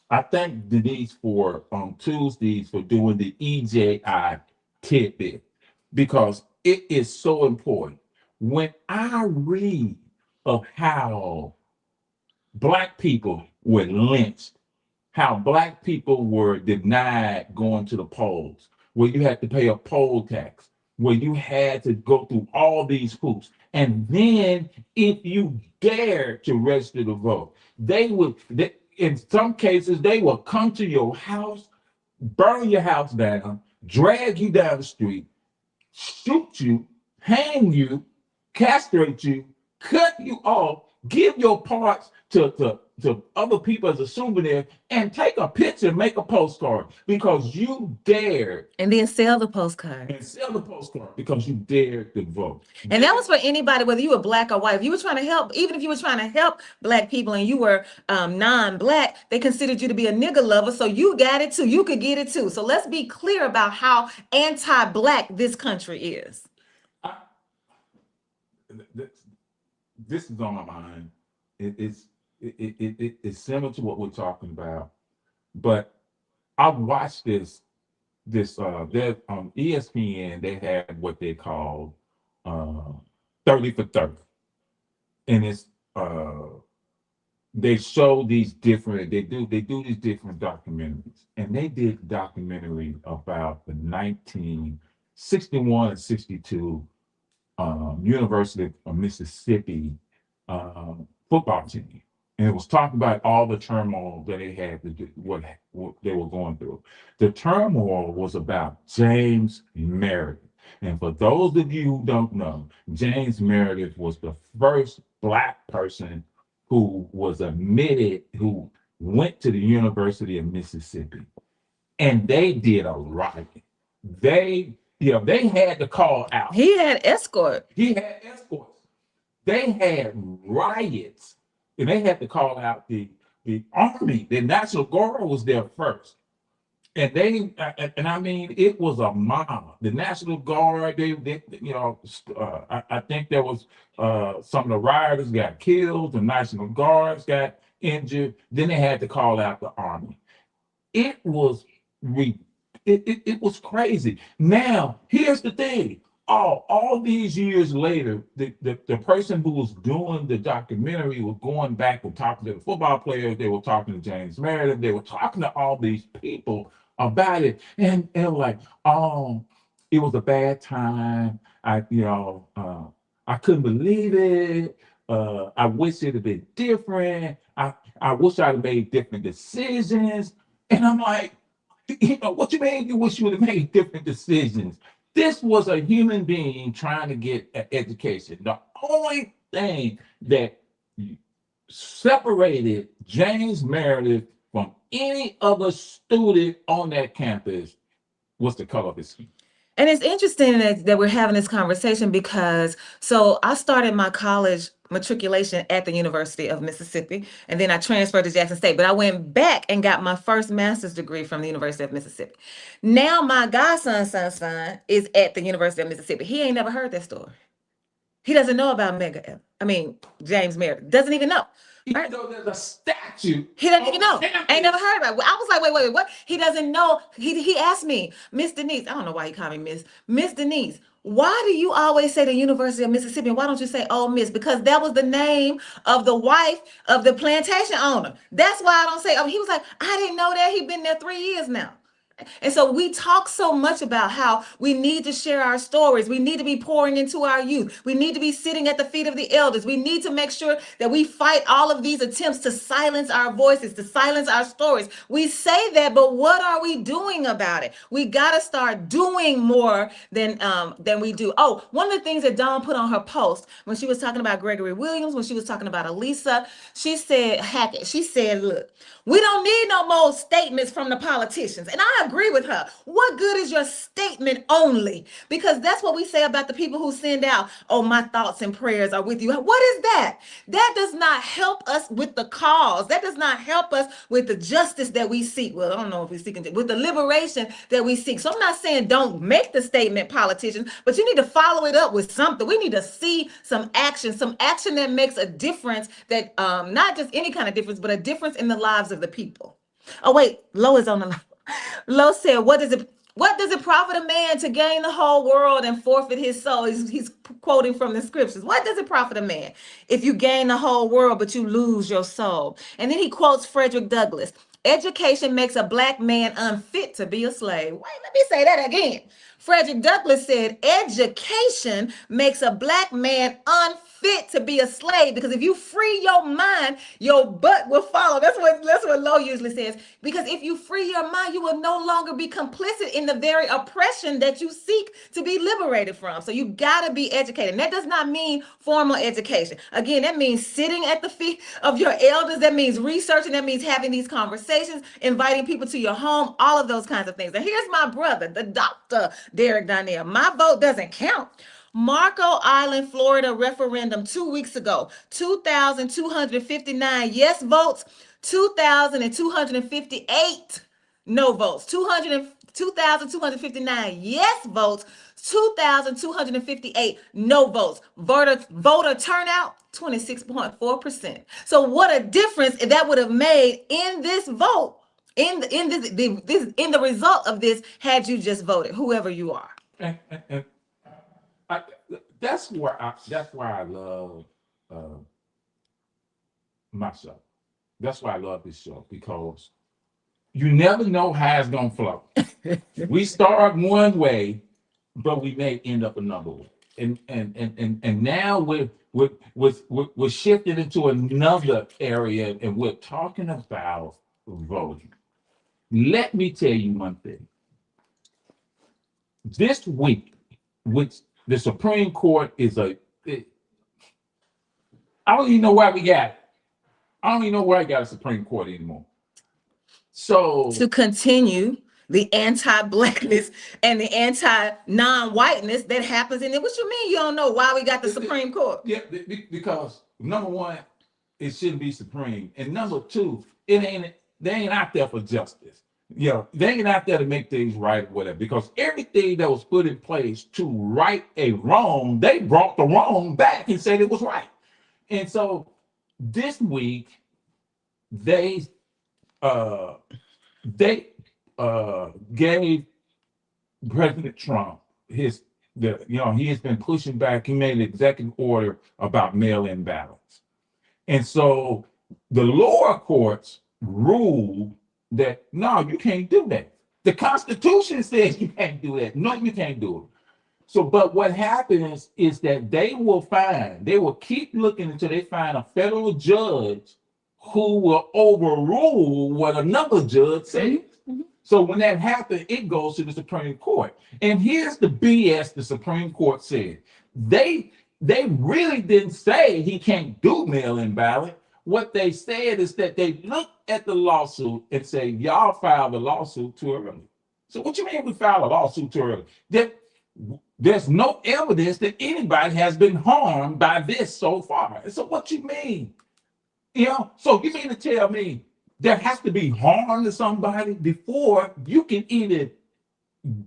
Speaker 2: I thank Denise for on Tuesdays for doing the EJI tidbit, because it is so important. When I read of how Black people were lynched, how Black people were denied going to the polls, where you had to pay a poll tax, where you had to go through all these hoops. And then if you dared to register to vote, in some cases, they will come to your house, burn your house down, drag you down the street, shoot you, hang you, castrate you, cut you off, give your parts to to other people as a souvenir and take a picture, make a postcard because you dared
Speaker 4: And then sell the postcard.
Speaker 2: and sell the postcard because you dared to vote.
Speaker 4: And that was for anybody, whether you were black or white. If you were trying to help, even if you were trying to help black people and you were non-black, they considered you to be a nigger lover. So you got it too. You could get it too. So let's be clear about how anti-black this country is.
Speaker 2: This is on my mind. It's similar to what we're talking about, but I've watched this there on ESPN. They had what they call 30 for 30, and it's they show these different they do these different documentaries, and they did a documentary about the 1961 and 62 University of Mississippi football team. And it was talking about all the turmoil that they had to do, what they were going through. The turmoil was about James Meredith. And for those of you who don't know, James Meredith was the first Black person who was admitted, who went to the University of Mississippi. And they did a riot. They had to call out.
Speaker 4: He had escort.
Speaker 2: He had escorts. They had riots, and they had to call out the army. The National Guard was there first, and I mean, it was a mob. The National Guard, I think there was some of the rioters got killed. The National Guards got injured. Then they had to call out the army. It was it was crazy. Now, here's the thing. All these years later, the person who was doing the documentary was going back and talking to the football players. They were talking to James Meredith. They were talking to all these people about it. And like, it was a bad time. I couldn't believe it. I wish it had been different. I wish I'd have made different decisions. And I'm like, what you mean you wish you would have made different decisions? This was a human being trying to get an education. The only thing that separated James Meredith from any other student on that campus was the color of his skin.
Speaker 4: And it's interesting that we're having this conversation because, so I started my college matriculation at the University of Mississippi, and then I transferred to Jackson State, but I went back and got my first master's degree from the University of Mississippi. Now my godson son is at the University of Mississippi. He ain't never heard that story. He doesn't know about James Meredith. Doesn't even know.
Speaker 2: Even though there's a statue.
Speaker 4: He doesn't even know. Ain't never heard about it. I was like, wait, what? He doesn't know. He asked me, Miss Denise, I don't know why he called me Miss Denise, why do you always say the University of Mississippi? And why don't you say Ole Miss? Because that was the name of the wife of the plantation owner. That's why I don't say, he was like, I didn't know that. He'd been there 3 years now. And so we talk so much about how we need to share our stories. We need to be pouring into our youth. We need to be sitting at the feet of the elders. We need to make sure that we fight all of these attempts to silence our voices, to silence our stories. We say that, but what are we doing about it? We got to start doing more than we do. Oh, one of the things that Dawn put on her post when she was talking about Gregory Williams, when she was talking about Elisa, she said, Hackett, she said, look, we don't need no more statements from the politicians. And I agree with her. What good is your statement only? Because that's what we say about the people who send out, oh, my thoughts and prayers are with you. What is that? That does not help us with the cause. That does not help us with the justice that we seek. Well, I don't know if we're seeking with the liberation that we seek. So I'm not saying don't make the statement, politicians, but you need to follow it up with something. We need to see some action that makes a difference, that not just any kind of difference, but a difference in the lives of the people. Oh, wait, Lo is on the line. Lo said, what does it profit a man to gain the whole world and forfeit his soul? He's quoting from the scriptures. What does it profit a man if you gain the whole world, but you lose your soul? And then he quotes Frederick Douglass. Education makes a black man unfit to be a slave. Wait, let me say that again. Frederick Douglass said, education makes a black man unfit to be a slave, because if you free your mind, your butt will follow. That's what Lowe usually says. Because if you free your mind, you will no longer be complicit in the very oppression that you seek to be liberated from. So you got to be educated. And that does not mean formal education. Again, that means sitting at the feet of your elders. That means researching. That means having these conversations, inviting people to your home, all of those kinds of things. And here's my brother, the Dr. Derek Donnell. My vote doesn't count. Marco Island, Florida referendum 2 weeks ago, 2,259 yes votes, 2,258 no votes, 2,259 yes votes, 2,258 no votes. Voter turnout, 26.4%. So what a difference that would have made in this vote, in the result of this, had you just voted, whoever you are.
Speaker 2: And I, that's why I love my show. That's why I love this show, because you never know how it's gonna flow. We start one way, but we may end up another way. And now we're shifting into another area, and we're talking about voting. Let me tell you one thing. This week, which the Supreme Court is I don't even know why we got it. I don't even know why I got a Supreme Court anymore. So
Speaker 4: to continue the anti-blackness and the anti-non-whiteness that happens in it. What you mean you don't know why we got the Supreme Court?
Speaker 2: Yeah, because number one, it shouldn't be supreme, and number two, they ain't out there for justice. They ain't out there to make things right, or whatever. Because everything that was put in place to right a wrong, they brought the wrong back and said it was right. And so this week, they gave President Trump he has been pushing back. He made an executive order about mail-in ballots. And so the lower courts ruled that, no, you can't do that. The Constitution says you can't do that. No, you can't do it. So, but what happens is that they will keep looking until they find a federal judge who will overrule what another judge says. Mm-hmm. So when that happens, it goes to the Supreme Court. And here's the BS the Supreme Court said. They really didn't say he can't do mail-in ballot. What they said is that they looked at the lawsuit and say, y'all filed a lawsuit too early. So what you mean we filed a lawsuit too early? There's no evidence that anybody has been harmed by this so far. So what you mean? So you mean to tell me there has to be harm to somebody before you can even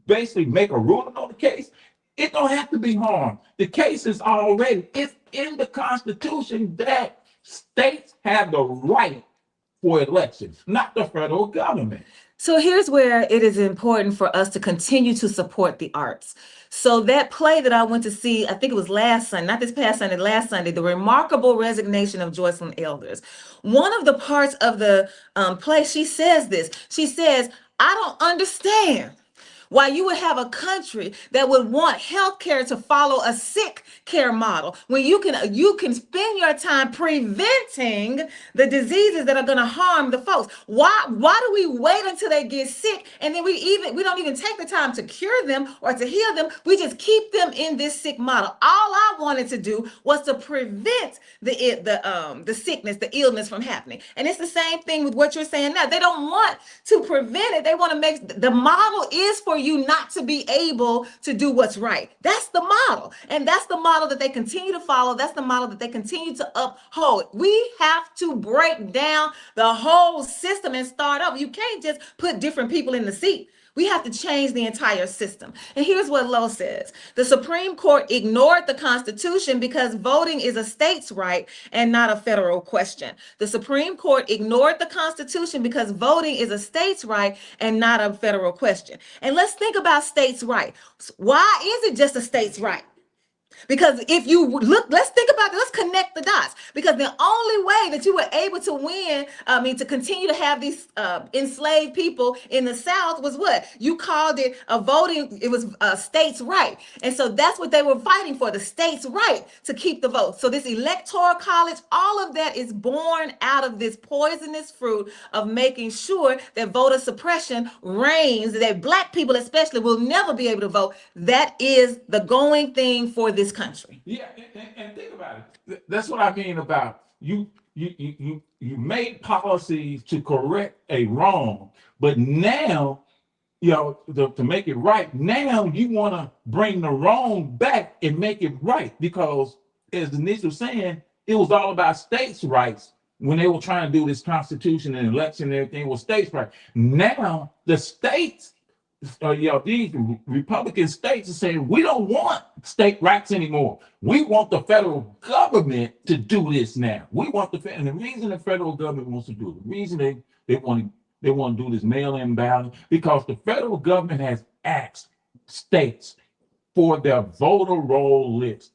Speaker 2: basically make a ruling on the case? It don't have to be harm. The case is it's in the Constitution that states have the right for elections, not the federal government.
Speaker 4: So here's where it is important for us to continue to support the arts. So that play that I went to see, I think it was last Sunday, not this past Sunday, last Sunday, The Remarkable Resignation of Joycelyn Elders. One of the parts of the play, she says this. She says, I don't understand why you would have a country that would want healthcare to follow a sick care model when you can spend your time preventing the diseases that are going to harm the folks. Why do we wait until they get sick and then we don't even take the time to cure them or to heal them? We just keep them in this sick model. All I wanted to do was to prevent the sickness, the illness from happening. And it's the same thing with what you're saying now. They don't want to prevent it. They want to make the model is for you not to be able to do what's right. That's the model. And that's the model that they continue to follow. That's the model that they continue to uphold. We have to break down the whole system and start up. You can't just put different people in the seat. We have to change the entire system. And here's what Lowe says. The Supreme Court ignored the Constitution because voting is a state's right and not a federal question. The Supreme Court ignored the Constitution because voting is a state's right and not a federal question. And let's think about states' right. Why is it just a state's right? Because if you look, let's think about it. Let's connect the dots. Because the only way that you were able to win, to continue to have these enslaved people in the South was what? You called it a voting, it was states' right. And so that's what they were fighting for, the states' right to keep the vote. So this electoral college, all of that is born out of this poisonous fruit of making sure that voter suppression reigns, that Black people especially will never be able to vote. That is the going thing for this country.
Speaker 2: Yeah, and think about it. That's what I mean about you made policies to correct a wrong, but now, to make it right, now you want to bring the wrong back and make it right, because as Denise was saying, it was all about states' rights when they were trying to do this constitution and election and everything was states' rights. Now the states, these Republican states are saying, we don't want state rights anymore. We want the federal government to do this now. We want and the reason the federal government wants to do it, the reason they want to do this mail-in ballot, because the federal government has asked states for their voter roll list.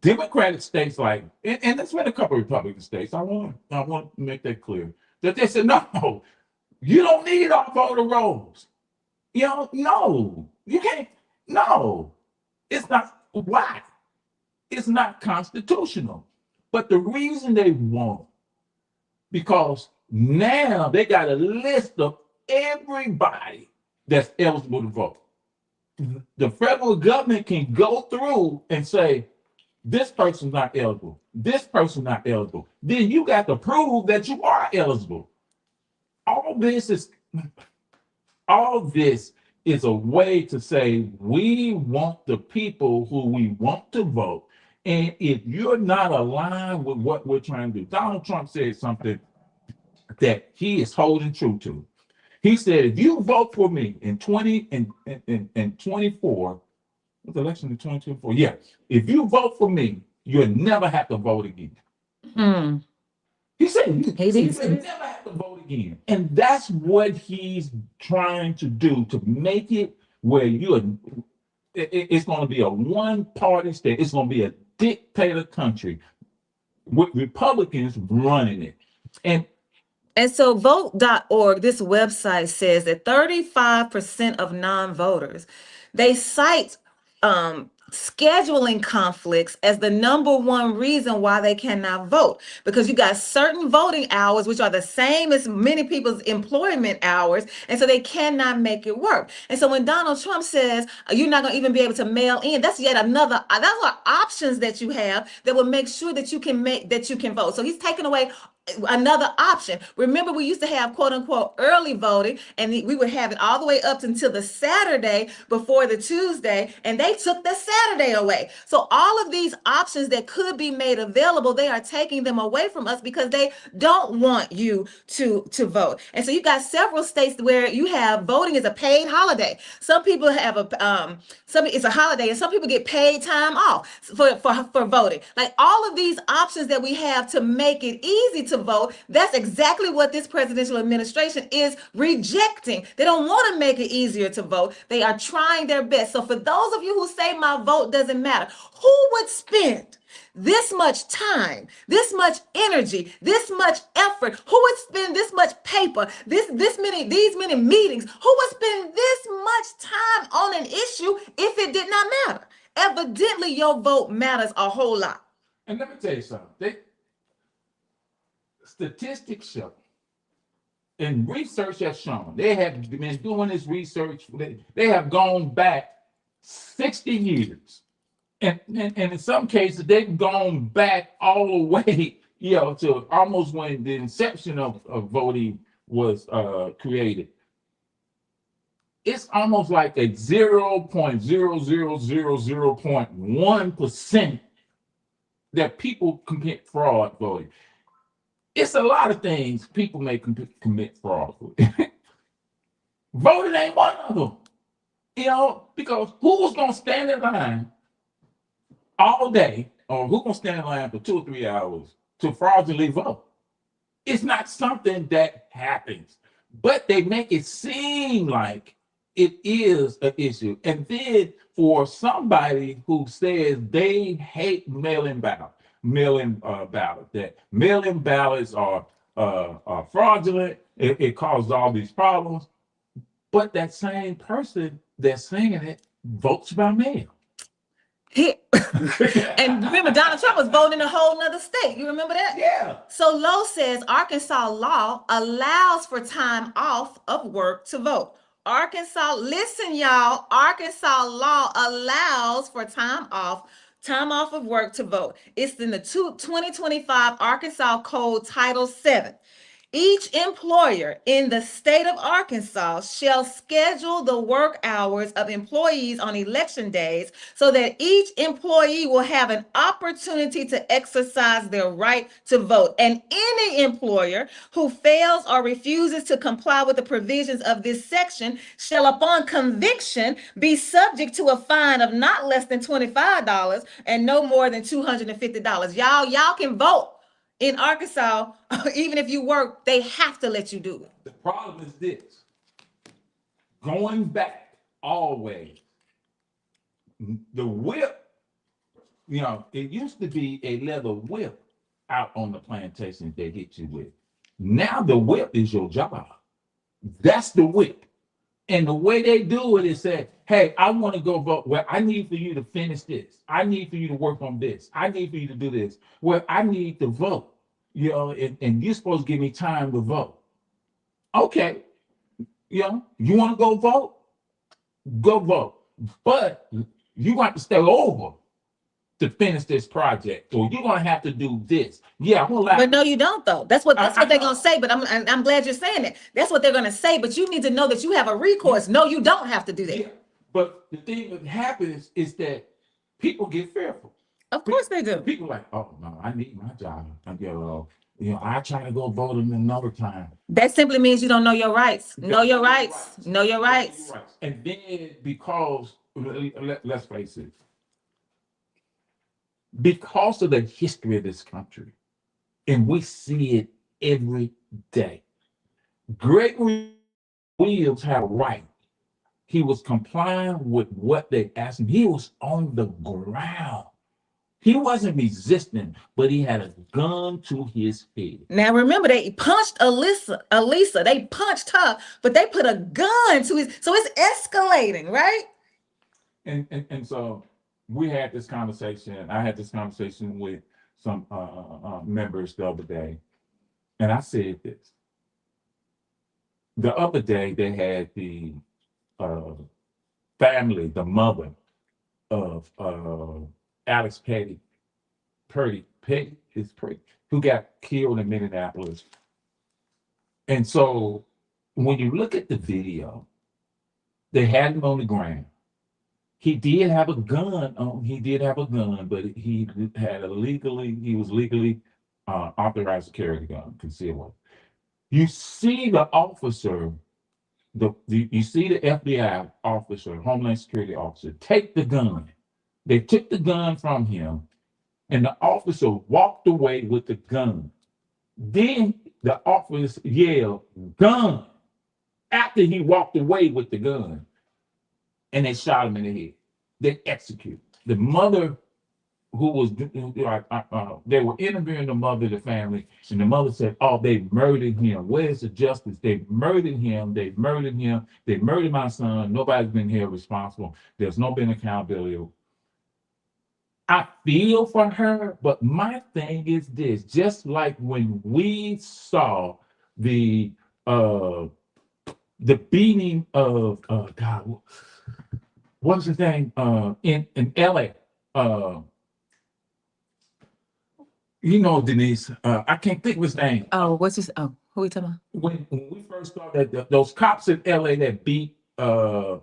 Speaker 2: Democratic states and there's been a couple of Republican states, I want to make that clear, that they said, no, you don't need our voter rolls. No, you can't. No, it's not. Why? It's not constitutional. But the reason they won't, because now they got a list of everybody that's eligible to vote. The federal government can go through and say, this person's not eligible. This person's not eligible. Then you got to prove that you are eligible. All this is a way to say we want the people who we want to vote. And if you're not aligned with what we're trying to do, Donald Trump said something that he is holding true to. He said, if you vote for me in 24, what's the election in 2024? Yeah. If you vote for me, you'll never have to vote again.
Speaker 4: Mm.
Speaker 2: He said,
Speaker 4: He
Speaker 2: you never have to vote again. And that's what he's trying to do, to make it where it's going to be a one-party state. It's going to be a dictator country with Republicans running it.
Speaker 4: And so vote.org, this website says that 35% of non-voters, they cite scheduling conflicts as the number one reason why they cannot vote, because you got certain voting hours which are the same as many people's employment hours, and so they cannot make it work. And so when Donald Trump says you're not going to even be able to mail in, that's yet another, those are options that you have that will make sure that you can vote. So he's taking away another option. Remember, we used to have quote unquote early voting, and we would have it all the way up until the Saturday before the Tuesday, and they took the Saturday away. So all of these options that could be made available, they are taking them away from us because they don't want you to vote. And so you've got several states where you have voting is a paid holiday. Some people have it's a holiday, and some people get paid time off for voting. Like all of these options that we have to make it easy to vote, that's exactly what this presidential administration is rejecting. They don't want to make it easier to vote. They are trying their best. So for those of you who say my vote doesn't matter, who would spend this much time, this much energy, this much effort? Who would spend this much paper, these many meetings? Who would spend this much time on an issue if it did not matter? Evidently, your vote matters a whole lot.
Speaker 2: And let me tell you something. Statistics show, and research has shown, they have been doing this research, they have gone back 60 years. And in some cases, they've gone back all the way, to almost when the inception of voting was created. It's almost like a 0.0000.1% that people commit fraud voting. It's a lot of things people may commit fraud with. Voting ain't one of them. Because who's going to stand in line all day, or who's going to stand in line for 2 or 3 hours to fraudulently vote? It's not something that happens, but they make it seem like it is an issue. And then for somebody who says they hate mail-in ballots, that mail-in ballots are fraudulent, it causes all these problems, but that same person that's saying it votes by mail.
Speaker 4: And remember, Donald Trump was voting in a whole nother state. You remember that?
Speaker 2: Yeah.
Speaker 4: So Lowe says Arkansas law allows for time off of work to vote. Arkansas, listen, y'all. Arkansas law allows for time off of work to vote. It's in the 2025 Arkansas Code Title 7. Each employer in the state of Arkansas shall schedule the work hours of employees on election days so that each employee will have an opportunity to exercise their right to vote. And any employer who fails or refuses to comply with the provisions of this section shall, upon conviction, be subject to a fine of not less than $25 and no more than $250. Y'all can vote. In Arkansas, even if you work, they have to let you do it.
Speaker 2: The problem is this. Going back always, the whip, it used to be a leather whip out on the plantation they hit you with. Now the whip is your job. That's the whip. And the way they do it is say, hey, I want to go vote. Well, I need for you to finish this. I need for you to work on this. I need for you to do this. Well, I need to vote, and you're supposed to give me time to vote. Okay, you want to go vote? Go vote. But you got to stay over to finish this project, or you're gonna have to do this. Yeah,
Speaker 4: but no, you don't though. That's what they're gonna say. But I'm glad you're saying it. That's what they're gonna say. But you need to know that you have a recourse. No, you don't have to do that.
Speaker 2: Yeah. But the thing that happens is that people get fearful.
Speaker 4: Of course they do.
Speaker 2: People are like, oh no, I need my job. I try to go vote another time.
Speaker 4: That simply means you don't know your rights. Know your rights. Know your rights.
Speaker 2: And then because let's face it. Because of the history of this country, and we see it every day, Gregory Williams had a right. He was complying with what they asked him. He was on the ground. He wasn't resisting, but he had a gun to his head.
Speaker 4: Now remember, they punched Elisa. They punched her, but they put a gun to his. So it's escalating, right?
Speaker 2: And so we had this conversation. I had this conversation with some members the other day, and I said this. The other day, they had the family, the mother of Alex Purdy, who got killed in Minneapolis. And so when you look at the video, they had him on the ground. He did have a gun but he was legally authorized to carry the gun, concealed one. You see the officer, you see the FBI officer, Homeland Security officer, take the gun. They took the gun from him, and the officer walked away with the gun. Then the officer yelled, "Gun!" after he walked away with the gun. And they shot him in the head. They executed. The mother who was, they were interviewing the mother of the family, and the mother said, oh, they murdered him. Where's the justice? They murdered him. They murdered him. They murdered my son. Nobody's been held responsible. There's no been accountability. I feel for her, but my thing is this, just like when we saw the beating of, God, what's his name, in LA, Denise, I can't think of his name.
Speaker 4: Oh, who are we talking about?
Speaker 2: When we first saw that those cops in LA that beat the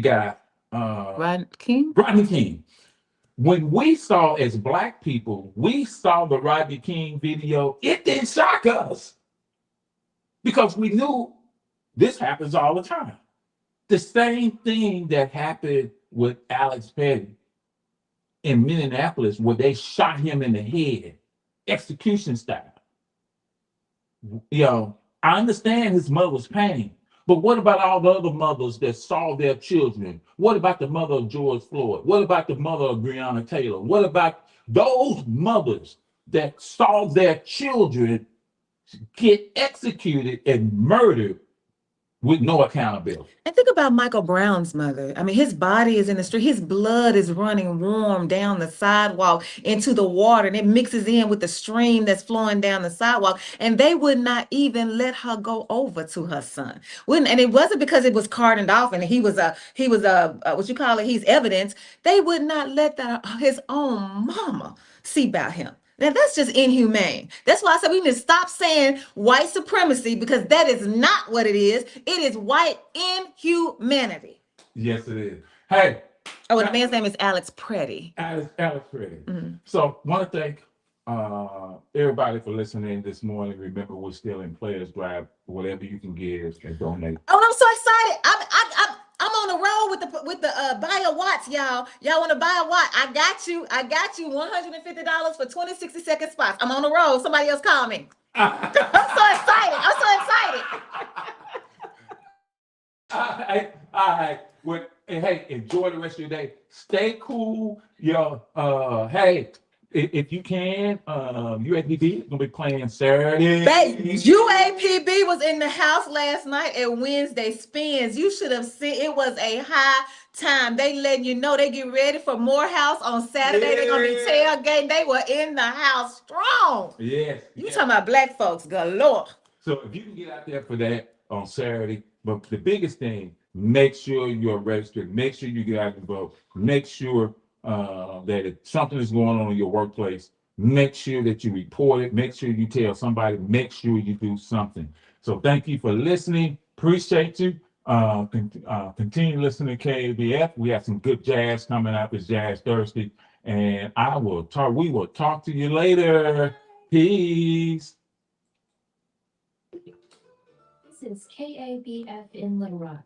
Speaker 2: guy,
Speaker 4: Rodney
Speaker 2: King. When we saw as Black people, we saw the Rodney King video, it didn't shock us because we knew this happens all the time. The same thing that happened with Alex Petty in Minneapolis, where they shot him in the head, execution style. I understand his mother's pain, But what about all the other mothers that saw their children? What about the mother of George Floyd? What about the mother of Breonna Taylor? What about those mothers that saw their children get executed and murdered with no accountability?
Speaker 4: And think about Michael Brown's mother. I mean, his body is in the street. His blood is running warm down the sidewalk into the water, and it mixes in with the stream that's flowing down the sidewalk. And they would not even let her go over to her son. Wouldn't, and it wasn't because it was cordoned off and he was a what you call it? He's evidence. They would not let his own mama see about him. Now that's just inhumane. That's why I said we need to stop saying white supremacy, because that is not what it is. It is white inhumanity.
Speaker 2: Yes, it is. Hey,
Speaker 4: Oh, and the man's name is Alex Preddy.
Speaker 2: Alex Reddy.
Speaker 4: Mhm.
Speaker 2: So want to thank everybody for listening this morning. Remember, we're still in Players Drive. Whatever you can give and donate.
Speaker 4: Oh, I'm so excited. I'm on the road with the buy a watch, y'all. Y'all want to buy a watch? I got you. $150 for 20 60-second spots. I'm on the road. Somebody else call me. I'm so excited.
Speaker 2: All right. Well, hey, enjoy the rest of your day. Stay cool. Hey, if you can, UAPB is gonna be playing Saturday.
Speaker 4: UAPB was in the house last night at Wednesday Spins. You should have seen, it was a high time. They letting you know they get ready for Morehouse on Saturday. They're gonna be tailgating. They were in the house strong.
Speaker 2: Yes.
Speaker 4: You talking about black folks galore.
Speaker 2: So if you can get out there for that on Saturday, but the biggest thing, make sure you're registered. Make sure you get out and vote. Make sure that if something is going on in your workplace, make sure that you report it. Make sure you tell somebody. Make sure you do something. So thank you for listening. Appreciate you. Continue listening to KABF. We have some good jazz coming up. It's Jazz Thursday, and we will talk to you later. Peace.
Speaker 9: This is KABF in Little Rock.